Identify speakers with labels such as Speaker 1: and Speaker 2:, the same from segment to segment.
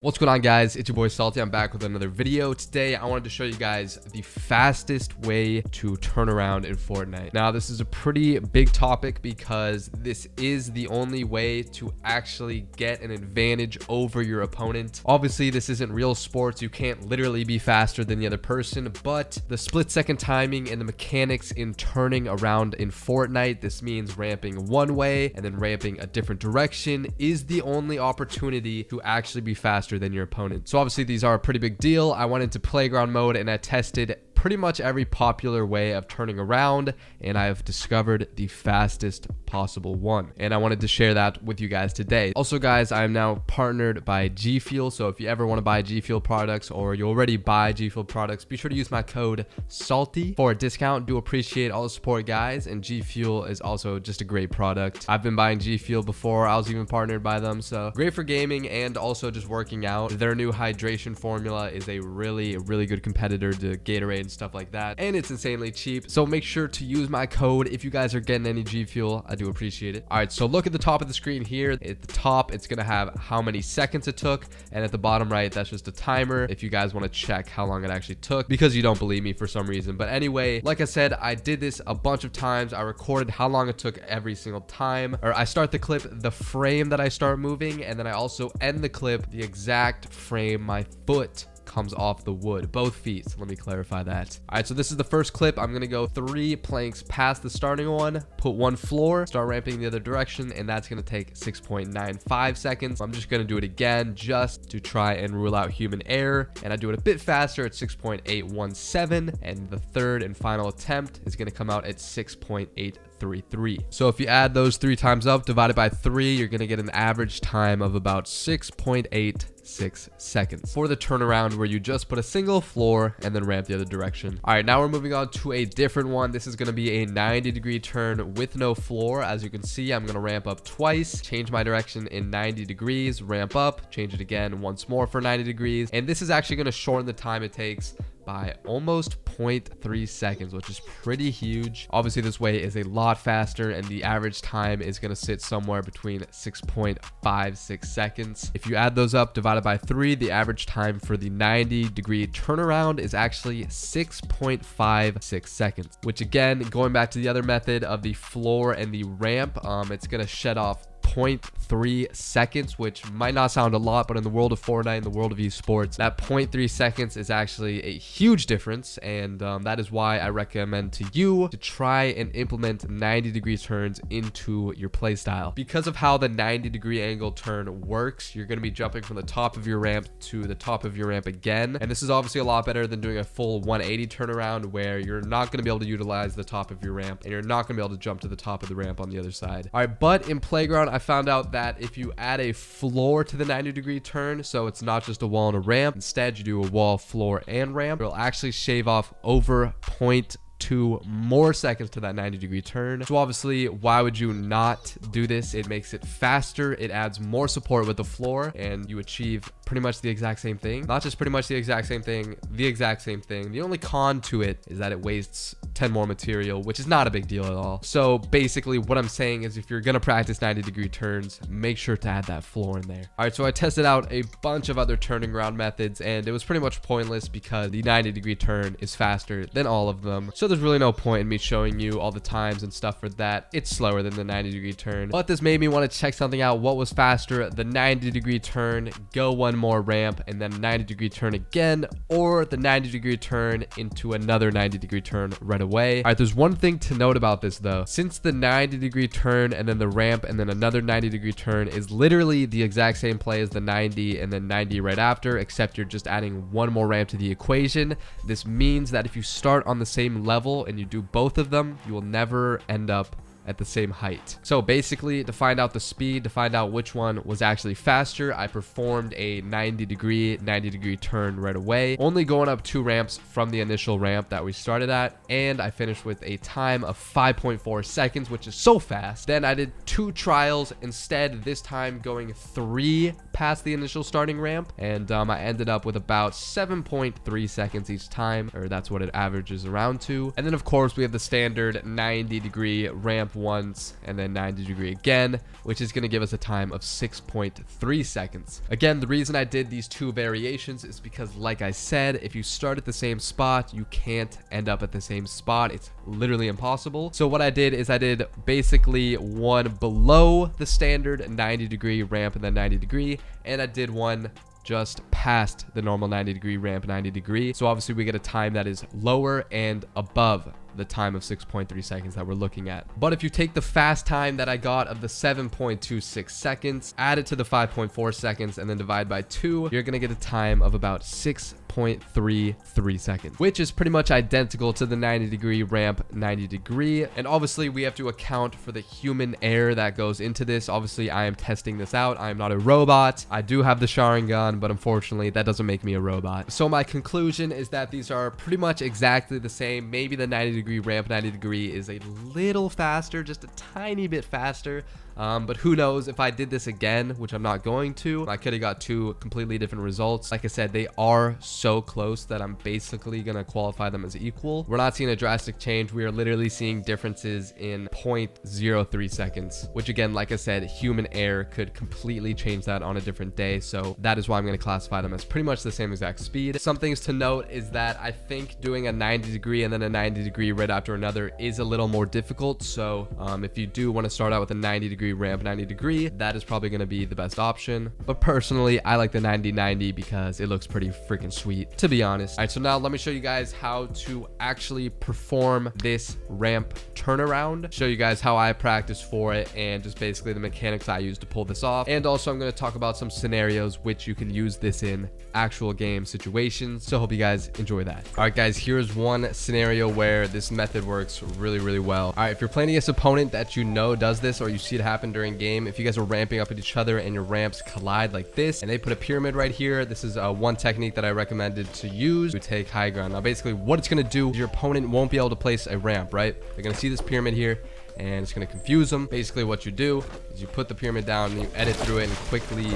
Speaker 1: What's going on, guys? It's your boy Salty. I'm back with another video. Today I wanted to show you guys the fastest way to turn around in Fortnite. Now this is a pretty big topic because this is the only way to actually get an advantage over your opponent. Obviously this isn't real sports, you can't literally be faster than the other person, but the split-second timing and the mechanics in turning around in Fortnite, this means ramping one way and then ramping a different direction, is the only opportunity to actually be faster than your opponent. So obviously these are a pretty big deal. I went into playground mode and I tested pretty much every popular way of turning around, and I have discovered the fastest possible one, and I wanted to share that with you guys today. Also guys, I am now partnered by G Fuel, so if you ever want to buy G Fuel products or you already buy G Fuel products, be sure to use my code SALTY for a discount. Do appreciate all the support, guys, and G Fuel is also just a great product. I've been buying G Fuel before I was even partnered by them, so great for gaming and also just working out. Their new hydration formula is a really good competitor to Gatorade and stuff like that, and it's insanely cheap, so make sure to use my code if you guys are getting any G Fuel. I do appreciate it. All right, so look at the top of the screen here. At the top it's gonna have how many seconds it took, and at the bottom right, that's just a timer if you guys want to check how long it actually took, because you don't believe me for some reason. But anyway, like I said, I did this a bunch of times. I recorded how long it took every single time, or I start the clip the frame that I start moving, and then I also end the clip the exact frame my foot comes off the wood, both feet. So let me clarify that. All right, so this is the first clip. I'm gonna go 3 planks past the starting one, put 1 floor, start ramping the other direction, and that's gonna take 6.95 seconds. I'm just gonna do it again just to try and rule out human error, and I do it a bit faster at 6.817, and the third and final attempt is gonna come out at 6.833. So if you add those 3 times up divided by 3, you're gonna get an average time of about 6.86 seconds for the turnaround, where you just put a single floor and then ramp the other direction. All right, now we're moving on to a different one. This is going to be a 90-degree turn with no floor. As you can see, I'm going to ramp up twice, change my direction in 90 degrees, ramp up, change it again once more for 90 degrees, and this is actually going to shorten the time it takes by almost 0.3 seconds, which is pretty huge. Obviously this way is a lot faster, and the average time is going to sit somewhere between 6.56 seconds. If you add those up divided by 3, the average time for the 90-degree turnaround is actually 6.56 seconds, which again, going back to the other method of the floor and the ramp, it's going to shed off 0.3 seconds, which might not sound a lot, but in the world of Fortnite, in the world of esports, that 0.3 seconds is actually a huge difference, and that is why I recommend to you to try and implement 90-degree turns into your playstyle. Because of how the 90-degree angle turn works, you're going to be jumping from the top of your ramp to the top of your ramp again, and this is obviously a lot better than doing a full 180 turnaround, where you're not going to be able to utilize the top of your ramp, and you're not going to be able to jump to the top of the ramp on the other side. All right, but in playground, I found out that if you add a floor to the 90-degree turn, so it's not just a wall and a ramp, instead you do a wall, floor, and ramp, it'll actually shave off over 0.2 more seconds to that 90-degree turn. So obviously, why would you not do this? It makes it faster, it adds more support with the floor, and you achieve pretty much the exact same thing. Not just pretty much the exact same thing, the exact same thing. The only con to it is that it wastes 10 more material, which is not a big deal at all. So basically what I'm saying is, if you're gonna practice 90-degree turns, make sure to add that floor in there. All right, so I tested out a bunch of other turning around methods, and it was pretty much pointless because the 90-degree turn is faster than all of them. So there's really no point in me showing you all the times and stuff for that. It's slower than the 90-degree turn, but this made me want to check something out. What was faster, the 90-degree turn, go one more ramp, and then 90-degree turn again, or the 90-degree turn into another 90-degree turn right away? All right, there's one thing to note about this though. Since the 90-degree turn and then the ramp and then another 90-degree turn is literally the exact same play as the 90 and then 90 right after, except you're just adding one more ramp to the equation, this means that if you start on the same level and you do both of them, you will never end up at the same height. So basically, to find out the speed, to find out which one was actually faster, I performed a 90-degree turn right away, only going up 2 ramps from the initial ramp that we started at, and I finished with a time of 5.4 seconds, which is so fast. Then I did 2 trials instead, this time going 3 past the initial starting ramp, and I ended up with about 7.3 seconds each time, or that's what it averages around to. And then of course we have the standard 90-degree ramp once and then 90 degree again, which is going to give us a time of 6.3 seconds. Again, the reason I did these two variations is because, like I said, if you start at the same spot, you can't end up at the same spot. It's literally impossible. So what I did is I did basically one below the standard 90 degree ramp and then 90 degree, and I did one just past the normal 90 degree ramp 90 degree. So obviously we get a time that is lower and above the time of 6.3 seconds that we're looking at. But if you take the fast time that I got of the 7.26 seconds, add it to the 5.4 seconds, and then divide by 2, you're gonna get a time of about 6.33 seconds, which is pretty much identical to the 90 degree ramp 90 degree. And obviously we have to account for the human error that goes into this. Obviously I am testing this out. I am not a robot. I do have the Sharingan, but unfortunately that doesn't make me a robot. So my conclusion is that these are pretty much exactly the same. Maybe the 90 degree ramp 90 degree is a little faster, just a tiny bit faster. But who knows, if I did this again, which I'm not going to, I could have got two completely different results. Like I said, they are so close that I'm basically going to qualify them as equal. We're not seeing a drastic change. We are literally seeing differences in 0.03 seconds, which again, like I said, human error could completely change that on a different day. So that is why I'm going to classify them as pretty much the same exact speed. Some things to note is that I think doing a 90 degree and then a 90 degree right after another is a little more difficult. So if you do want to start out with a 90 degree ramp 90 degree, that is probably going to be the best option. But personally, I like the 90-90 because it looks pretty freaking sweet, to be honest. All right, so now let me show you guys how to actually perform this ramp turnaround, show you guys how I practice for it, and just basically the mechanics I use to pull this off. And also I'm going to talk about some scenarios which you can use this in actual game situations. So hope you guys enjoy that. All right guys, here's one scenario where this method works really well. All right, if you're playing against an opponent that you know does this, or you see it happen during game, if you guys are ramping up at each other and your ramps collide like this and they put a pyramid right here, this is one technique that I recommended to use to take high ground. Now basically what it's going to do is your opponent won't be able to place a ramp, right? They're going to see this pyramid here and it's going to confuse them. Basically what you do is you put the pyramid down and you edit through it and quickly...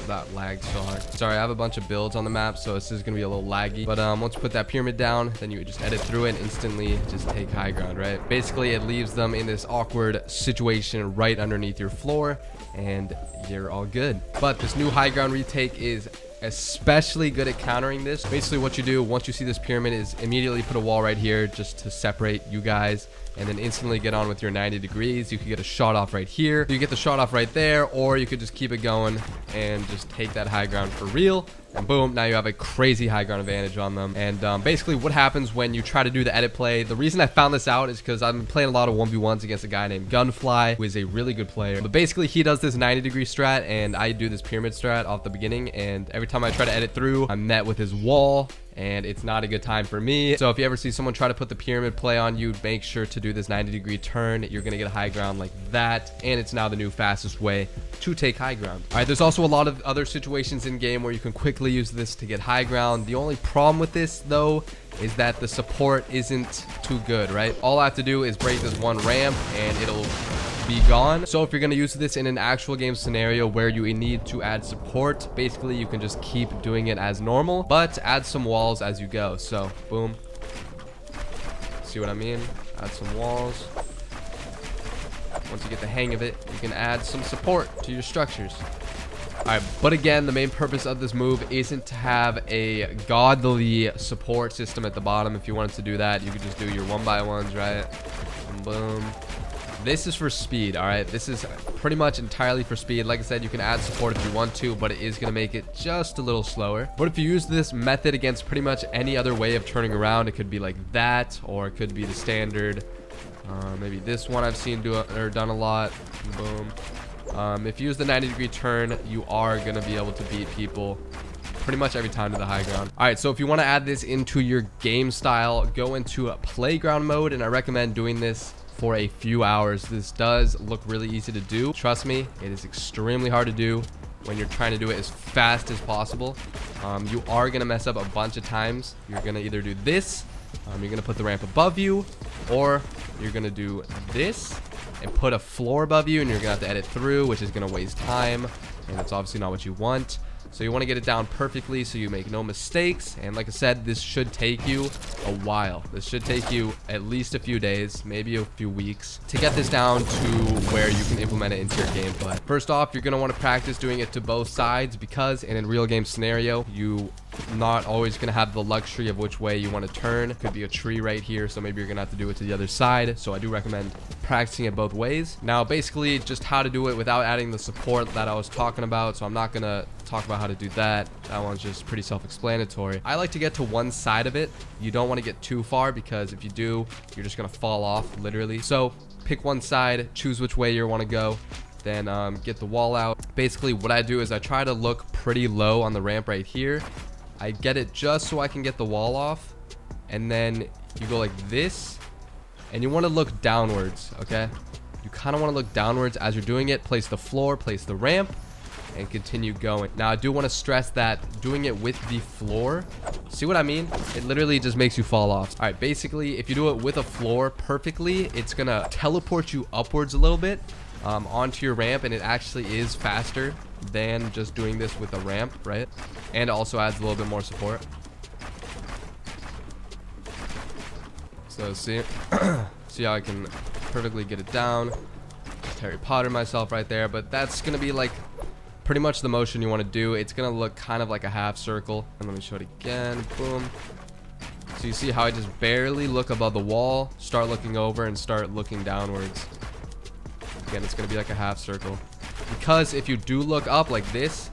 Speaker 1: That lagged so hard. Sorry, I have a bunch of builds on the map, so this is gonna be a little laggy. But once you put that pyramid down, then you just edit through it and instantly just take high ground, right? Basically, it leaves them in this awkward situation right underneath your floor, and you're all good. But this new high ground retake is especially good at countering this. Basically what you do once you see this pyramid is immediately put a wall right here just to separate you guys, and then instantly get on with your 90 degrees. You could get a shot off right here. You get the shot off right there, or you could just keep it going and just take that high ground for real. And boom, now you have a crazy high ground advantage on them. And basically what happens when you try to do the edit play, the reason I found this out is because I've been playing a lot of 1v1s against a guy named Gunfly, who is a really good player. But basically he does this 90 degree strat and I do this pyramid strat off the beginning, and every time I try to edit through, I'm met with his wall, and it's not a good time for me. So if you ever see someone try to put the pyramid play on you, make sure to do this 90 degree turn. You're gonna get a high ground like that, and it's now the new fastest way to take high ground. All right, there's also a lot of other situations in game where you can quickly use this to get high ground. The only problem with this though is that the support isn't too good, right? All I have to do is break this one ramp and it'll be gone. So if you're going to use this in an actual game scenario where you need to add support, basically you can just keep doing it as normal, but add some walls as you go. So boom, see what I mean? Add some walls. Once you get the hang of it, you can add some support to your structures. Alright, but again, the main purpose of this move isn't to have a godly support system at the bottom. If you wanted to do that, you could just do your 1x1s, right? And boom. This is for speed, all right? This is pretty much entirely for speed. Like I said, you can add support if you want to, but it is going to make it just a little slower. But if you use this method against pretty much any other way of turning around, it could be like that, or it could be the standard. Maybe this one I've seen done a lot. Boom. If you use the 90 degree turn, you are going to be able to beat people pretty much every time to the high ground. All right, so if you want to add this into your game style, go into a playground mode, and I recommend doing this for a few hours. This does look really easy to do. Trust me, it is extremely hard to do when you're trying to do it as fast as possible. You are going to mess up a bunch of times. You're going to either do this, you're going to put the ramp above you, or you're going to do this and put a floor above you, and you're going to have to edit through, which is going to waste time, and that's obviously not what you want. So you want to get it down perfectly so you make no mistakes. And like I said, this should take you a while. This should take you at least a few days, maybe a few weeks to get this down to where you can implement it into your gameplay. First off, you're going to want to practice doing it to both sides, because in a real game scenario, you not always going to have the luxury of which way you want to turn. Could be a tree right here, so maybe you're going to have to do it to the other side. So I do recommend practicing it both ways. Now, basically just how to do it without adding the support that I was talking about, so I'm not going to talk about how to do that. That one's just pretty self-explanatory. I like to get to one side of it. You don't want to get too far, because if you do, you're just going to fall off literally. So pick one side, choose which way you want to go, then get the wall out. Basically what I do is I try to look pretty low on the ramp right here. I get it just so I can get the wall off, and then you go like this, and you want to look downwards. Okay, you kind of want to look downwards as you're doing it. Place the floor, place the ramp, and continue going. Now I do want to stress that doing it with the floor, see what I mean, it literally just makes you fall off. All right, basically if you do it with a floor perfectly, it's gonna teleport you upwards a little bit onto your ramp, and it actually is faster than just doing this with a ramp, right? And also adds a little bit more support. So see see how I can perfectly get it down. Harry Potter myself right there, but that's gonna be like pretty much the motion you want to do. It's gonna look kind of like a half circle, and let me show it again. Boom. So you see how I just barely look above the wall, start looking over, and start looking downwards. Again, it's gonna be like a half circle, because if you do look up like this,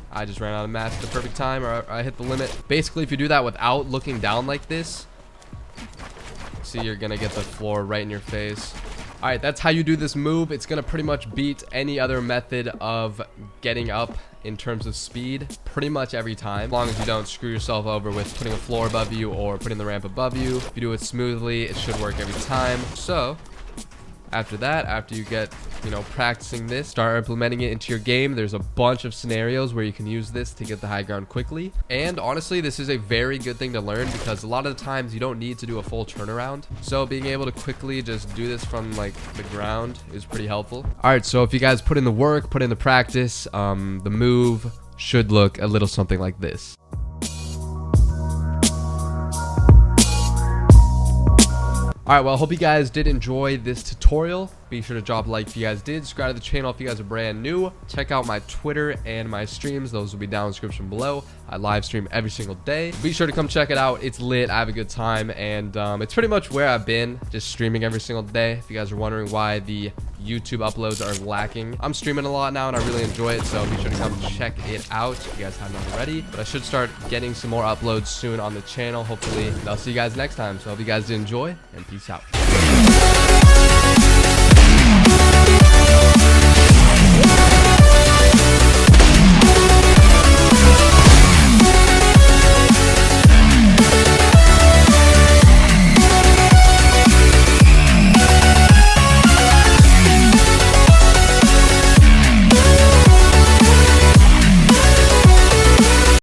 Speaker 1: I just ran out of match at the perfect time, or I hit the limit. Basically, if you do that without looking down like this, see, you're gonna get the floor right in your face. All right, that's how you do this move. It's gonna pretty much beat any other method of getting up in terms of speed pretty much every time, as long as you don't screw yourself over with putting a floor above you or putting the ramp above you. If you do it smoothly, it should work every time. So after that, after you get, you know, practicing this, start implementing it into your game. There's a bunch of scenarios where you can use this to get the high ground quickly. And honestly, this is a very good thing to learn, because a lot of the times you don't need to do a full turnaround. So being able to quickly just do this from like the ground is pretty helpful. All right, so if you guys put in the work, put in the practice, the move should look a little something like this. Alright, well, I hope you guys did enjoy this tutorial. Be sure to drop a like if you guys did. Subscribe to the channel if you guys are brand new. Check out my Twitter and my streams. Those will be down in the description below. I live stream every single day. Be sure to come check it out. It's lit. I have a good time. And it's pretty much where I've been, just streaming every single day. If you guys are wondering why the YouTube uploads are lacking, I'm streaming a lot now and I really enjoy it. So be sure to come check it out if you guys haven't already. But I should start getting some more uploads soon on the channel, hopefully. And I'll see you guys next time. So I hope you guys did enjoy, and peace out.